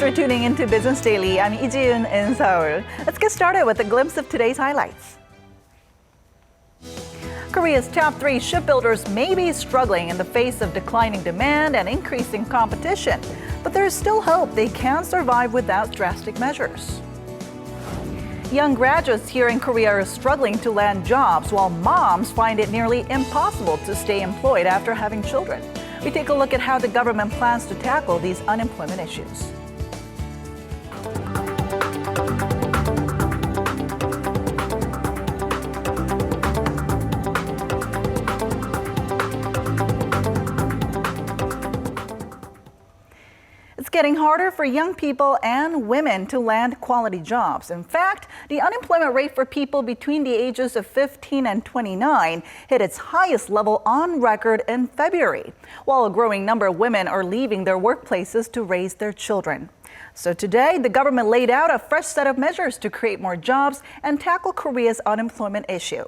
for tuning into Business Daily. I'm Lee Ji-eun in Seoul. Let's get started with a glimpse of today's highlights. Korea's top 3 shipbuilders may be struggling in the face of declining demand and increasing competition, but there is still hope they can survive without drastic measures. Young graduates here in Korea are struggling to land jobs, while moms find it nearly impossible to stay employed after having children. We take a look at how the government plans to tackle these unemployment issues. It's getting harder for young people and women to land quality jobs. In fact, the unemployment rate for people between the ages of 15 and 29 hit its highest level on record in February, while a growing number of women are leaving their workplaces to raise their children. So today, the government laid out a fresh set of measures to create more jobs and tackle Korea's unemployment issue.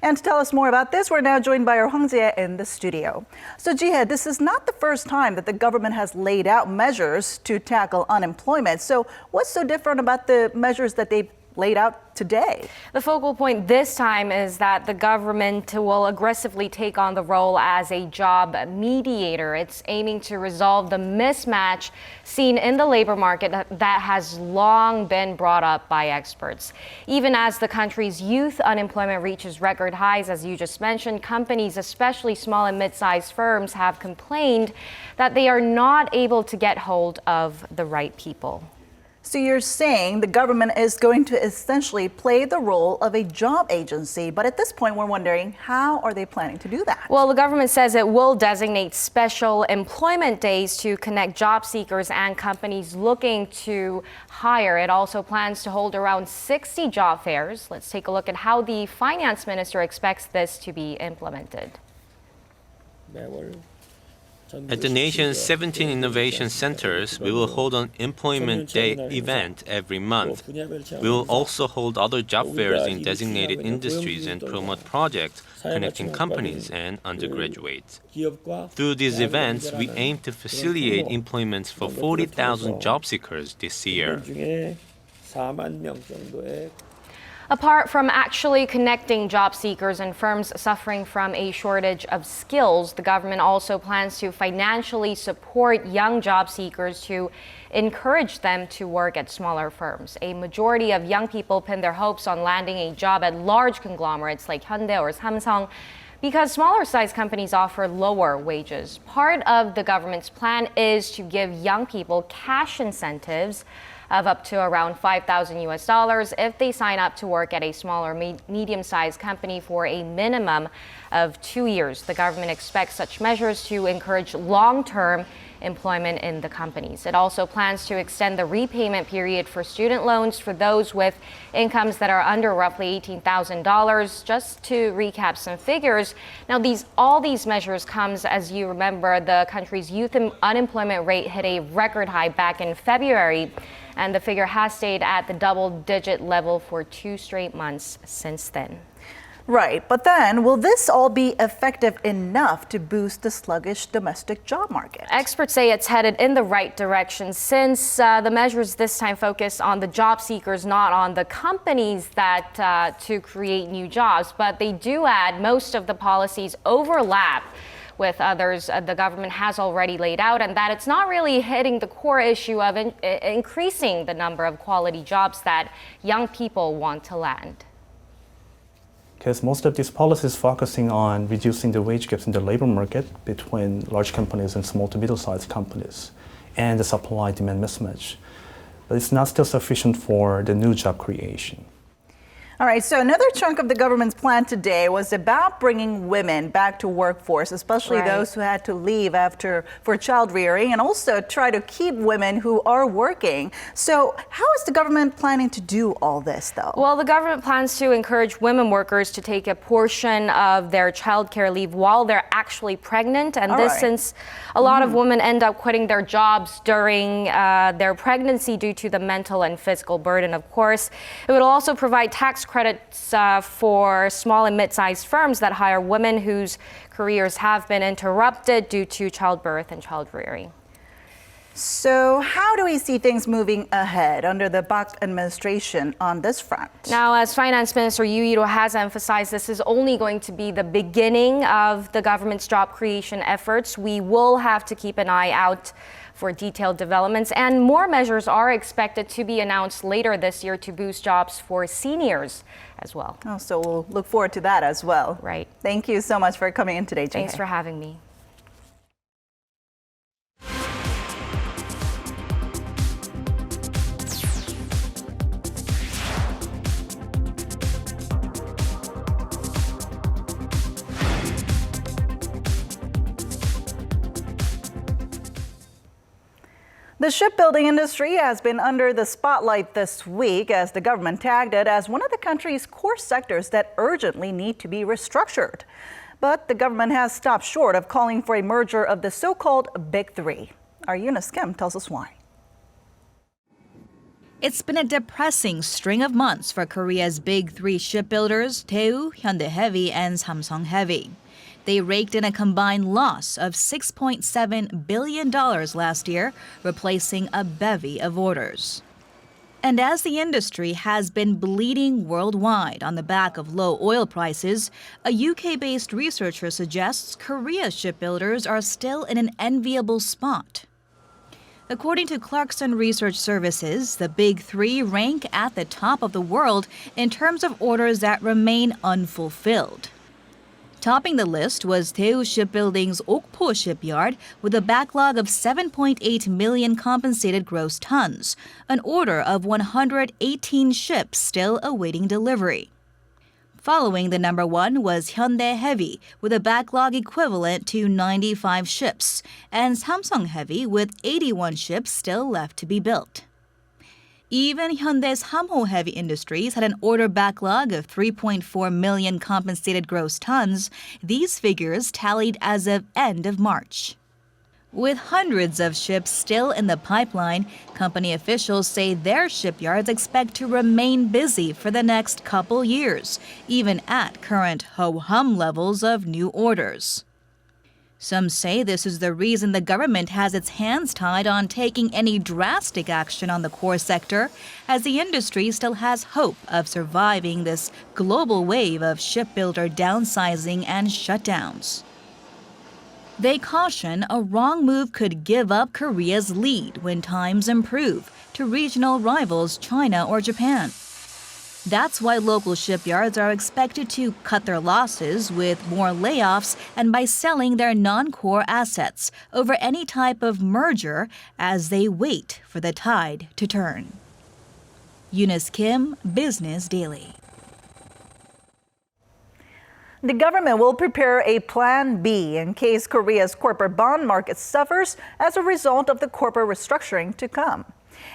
And to tell us more about this, we're now joined by our Hwang Ji-hye in the studio. So Ji-hye, this is not the first time that the government has laid out measures to tackle unemployment. So what's so different about the measures that they've laid out today? The focal point this time is that the government will aggressively take on the role as a job mediator. It's aiming to resolve the mismatch seen in the labor market that has long been brought up by experts. Even as the country's youth unemployment reaches record highs, as you just mentioned, companies, especially small and mid-sized firms, have complained that they are not able to get hold of the right people. So you're saying the government is going to essentially play the role of a job agency, but at this point we're wondering, how are they planning to do that? Well, the government says it will designate special employment days to connect job seekers and companies looking to hire. It also plans to hold around 60 job fairs. Let's take a look at how the finance minister expects this to be implemented. At the nation's 17 innovation centers, we will hold an Employment Day event every month. We will also hold other job fairs in designated industries and promote projects connecting companies and undergraduates. Through these events, we aim to facilitate employment for 40,000 job seekers this year. Apart from actually connecting job seekers and firms suffering from a shortage of skills, the government also plans to financially support young job seekers to encourage them to work at smaller firms. A majority of young people pin their hopes on landing a job at large conglomerates like Hyundai or Samsung because smaller-sized companies offer lower wages. Part of the government's plan is to give young people cash incentives of up to around $5,000 if they sign up to work at a smaller medium-sized company for a minimum of 2 years. The government expects such measures to encourage long-term employment in the companies. It also plans to extend the repayment period for student loans for those with incomes that are under roughly $18,000. Just to recap some figures, now all these measures comes, as you remember, the country's youth unemployment rate hit a record high back in February, and the figure has stayed at the double-digit level for 2 straight months since then. Right, but then will this all be effective enough to boost the sluggish domestic job market? Experts say it's headed in the right direction since the measures this time focus on the job seekers, not on the companies that to create new jobs. But they do add most of the policies overlap with others the government has already laid out, and that it's not really hitting the core issue of increasing the number of quality jobs that young people want to land. Because most of these policies focusing on reducing the wage gaps in the labor market between large companies and small to middle-sized companies and the supply-demand mismatch. But it's not still sufficient for the new job creation. All right, so another chunk of the government's plan today was about bringing women back to workforce, especially those who had to leave for child rearing, and also try to keep women who are working. So how is the government planning to do all this, though? Well, the government plans to encourage women workers to take a portion of their child care leave while they're actually pregnant. And since a lot of women end up quitting their jobs during their pregnancy due to the mental and physical burden, of course. It would also provide tax credits for small and mid-sized firms that hire women whose careers have been interrupted due to childbirth and child rearing. So how do we see things moving ahead under the Park administration on this front? Now, as Finance Minister Yoo Il-ho has emphasized, this is only going to be the beginning of the government's job creation efforts. We will have to keep an eye out for detailed developments, and more measures are expected to be announced later this year to boost jobs for seniors as well. Oh, so we'll look forward to that as well. Right. Thank you so much for coming in today, Jay. Thanks for having me. The shipbuilding industry has been under the spotlight this week as the government tagged it as one of the country's core sectors that urgently need to be restructured. But the government has stopped short of calling for a merger of the so-called Big Three. Our Eunice Kim tells us why. It's been a depressing string of months for Korea's big three shipbuilders, Daewoo, Hyundai Heavy, and Samsung Heavy. They raked in a combined loss of $6.7 billion last year, replacing a bevy of orders. And as the industry has been bleeding worldwide on the back of low oil prices, a UK-based researcher suggests Korea's shipbuilders are still in an enviable spot. According to Clarkson Research Services, the Big Three rank at the top of the world in terms of orders that remain unfulfilled. Topping the list was Daewoo Shipbuilding's Okpo shipyard with a backlog of 7.8 million compensated gross tons, an order of 118 ships still awaiting delivery. Following the number one was Hyundai Heavy with a backlog equivalent to 95 ships, and Samsung Heavy with 81 ships still left to be built. Even Hyundai's Samho Heavy Industries had an order backlog of 3.4 million compensated gross tons. These figures tallied as of end of March. With hundreds of ships still in the pipeline, company officials say their shipyards expect to remain busy for the next couple years, even at current ho-hum levels of new orders. Some say this is the reason the government has its hands tied on taking any drastic action on the core sector, as the industry still has hope of surviving this global wave of shipbuilder downsizing and shutdowns. They caution a wrong move could give up Korea's lead when times improve to regional rivals China or Japan. That's why local shipyards are expected to cut their losses with more layoffs and by selling their non-core assets over any type of merger as they wait for the tide to turn. Eunice Kim, Business Daily. The government will prepare a plan B in case Korea's corporate bond market suffers as a result of the corporate restructuring to come.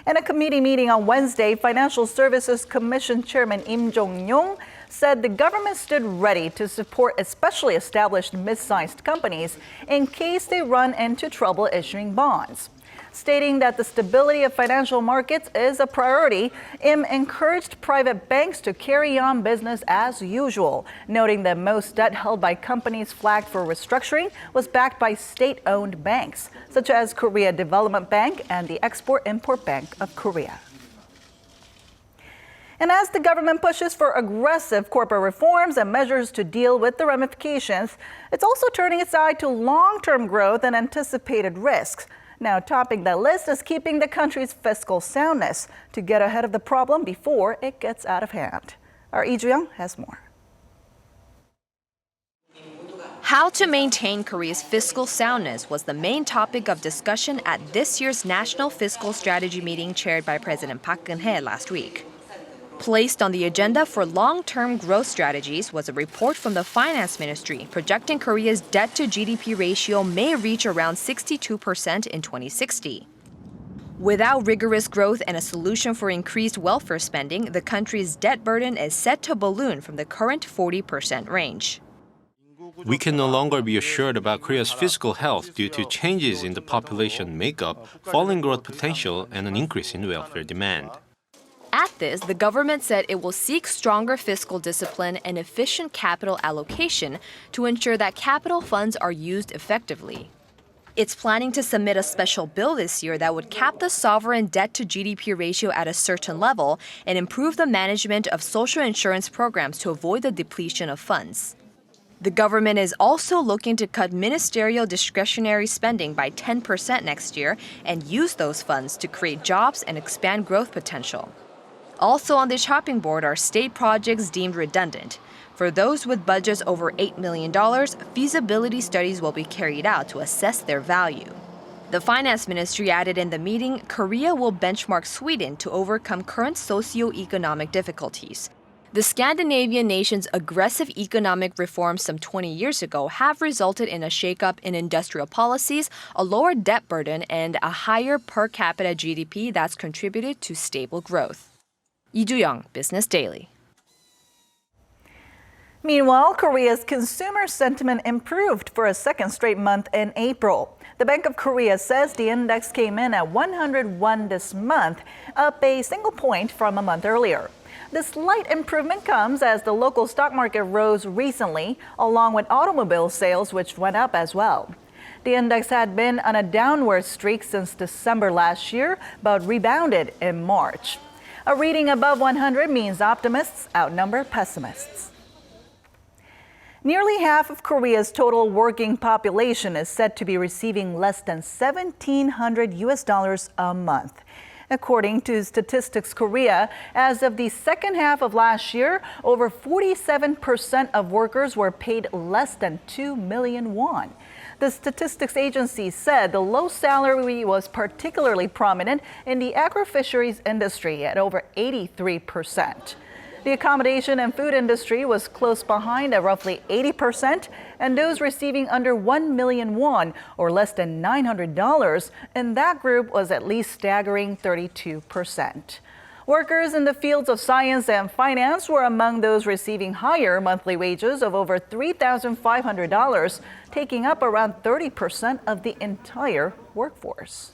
In a committee meeting on Wednesday, Financial Services Commission Chairman Im Jong-yong said the government stood ready to support especially established mid-sized companies in case they run into trouble issuing bonds. Stating that the stability of financial markets is a priority, Im encouraged private banks to carry on business as usual, noting that most debt held by companies flagged for restructuring was backed by state-owned banks, such as Korea Development Bank and the Export-Import Bank of Korea. And as the government pushes for aggressive corporate reforms and measures to deal with the ramifications, it's also turning its eye to long-term growth and anticipated risks. Now, topping that list is keeping the country's fiscal soundness to get ahead of the problem before it gets out of hand. Our Lee Ju-young has more. How to maintain Korea's fiscal soundness was the main topic of discussion at this year's National Fiscal Strategy meeting chaired by President Park Geun-hye last week. Placed on the agenda for long-term growth strategies was a report from the Finance Ministry projecting Korea's debt-to-GDP ratio may reach around 62% in 2060. Without rigorous growth and a solution for increased welfare spending, the country's debt burden is set to balloon from the current 40% range. We can no longer be assured about Korea's fiscal health due to changes in the population makeup, falling growth potential, and an increase in welfare demand. At this, the government said it will seek stronger fiscal discipline and efficient capital allocation to ensure that capital funds are used effectively. It's planning to submit a special bill this year that would cap the sovereign debt to GDP ratio at a certain level and improve the management of social insurance programs to avoid the depletion of funds. The government is also looking to cut ministerial discretionary spending by 10% next year and use those funds to create jobs and expand growth potential. Also on the chopping board are state projects deemed redundant. For those with budgets over $8 million, feasibility studies will be carried out to assess their value. The finance ministry added in the meeting, Korea will benchmark Sweden to overcome current socio-economic difficulties. The Scandinavian nation's aggressive economic reforms some 20 years ago have resulted in a shakeup in industrial policies, a lower debt burden, and a higher per capita GDP that's contributed to stable growth. Lee Joo-young, Business Daily. Meanwhile, Korea's consumer sentiment improved for a second straight month in April. The Bank of Korea says the index came in at 101 this month, up a single point from a month earlier. The slight improvement comes as the local stock market rose recently, along with automobile sales, which went up as well. The index had been on a downward streak since December last year, but rebounded in March. A reading above 100 means optimists outnumber pessimists. Nearly half of Korea's total working population is said to be receiving less than $1,700 a month. According to Statistics Korea, as of the second half of last year, over 47% of workers were paid less than 2 million won. The statistics agency said the low salary was particularly prominent in the agri-fisheries industry at over 83%. The accommodation and food industry was close behind at roughly 80%, and those receiving under 1 million won, or less than $900, in that group was at least staggering 32%. Workers in the fields of science and finance were among those receiving higher monthly wages of over $3,500, taking up around 30% of the entire workforce.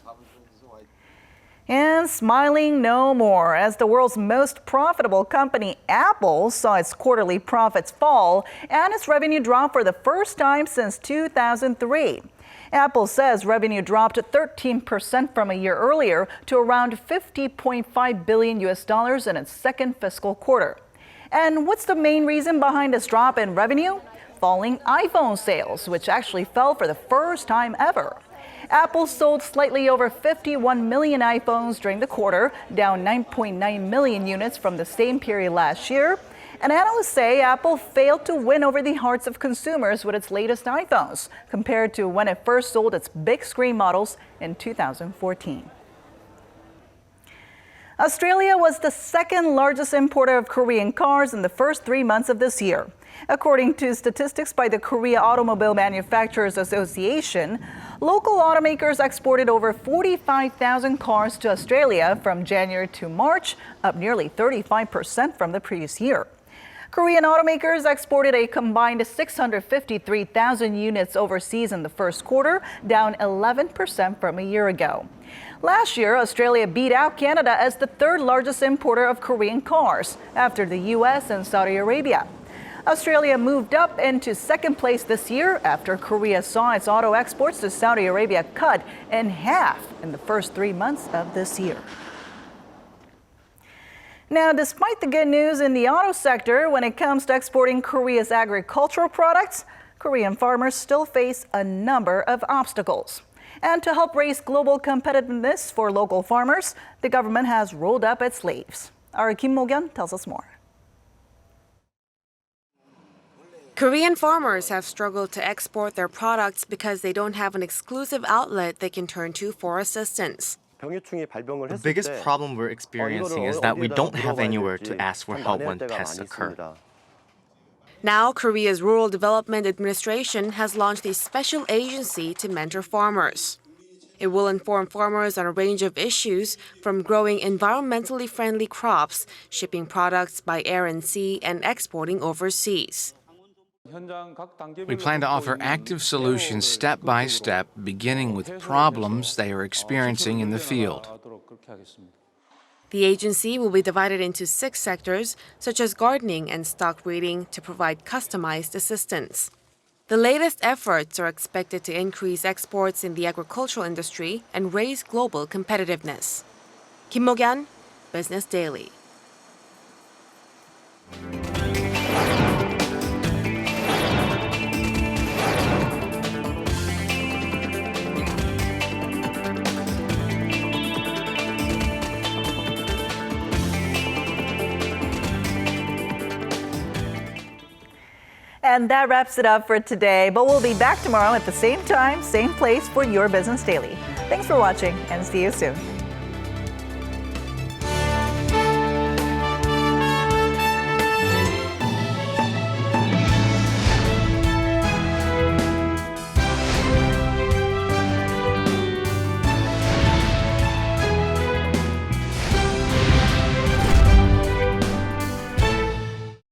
And smiling no more, as the world's most profitable company, Apple, saw its quarterly profits fall and its revenue drop for the first time since 2003. Apple says revenue dropped 13% from a year earlier to around $50.5 billion in its second fiscal quarter. And what's the main reason behind this drop in revenue? Falling iPhone sales, which actually fell for the first time ever. Apple sold slightly over 51 million iPhones during the quarter, down 9.9 million units from the same period last year. And analysts say Apple failed to win over the hearts of consumers with its latest iPhones, compared to when it first sold its big screen models in 2014. Australia was the second largest importer of Korean cars in the first 3 months of this year. According to statistics by the Korea Automobile Manufacturers Association, local automakers exported over 45,000 cars to Australia from January to March, up nearly 35% from the previous year. Korean automakers exported a combined 653,000 units overseas in the first quarter, down 11% from a year ago. Last year, Australia beat out Canada as the third largest importer of Korean cars, after the U.S. and Saudi Arabia. Australia moved up into second place this year after Korea saw its auto exports to Saudi Arabia cut in half in the first 3 months of this year. Now, despite the good news in the auto sector when it comes to exporting Korea's agricultural products, Korean farmers still face a number of obstacles. And to help raise global competitiveness for local farmers, the government has rolled up its sleeves. Our Kim Mo-kyun tells us more. Korean farmers have struggled to export their products because they don't have an exclusive outlet they can turn to for assistance. The biggest problem we're experiencing is that we don't have anywhere to ask for help when pests occur. Now, Korea's Rural Development Administration has launched a special agency to mentor farmers. It will inform farmers on a range of issues, from growing environmentally friendly crops, shipping products by air and sea, and exporting overseas. We plan to offer active solutions step by step, beginning with problems they are experiencing in the field. The agency will be divided into 6 sectors, such as gardening and stock breeding, to provide customized assistance. The latest efforts are expected to increase exports in the agricultural industry and raise global competitiveness. Kim Mo-gyan, Business Daily. And that wraps it up for today, but we'll be back tomorrow at the same time, same place for your Business Daily. Thanks for watching and see you soon.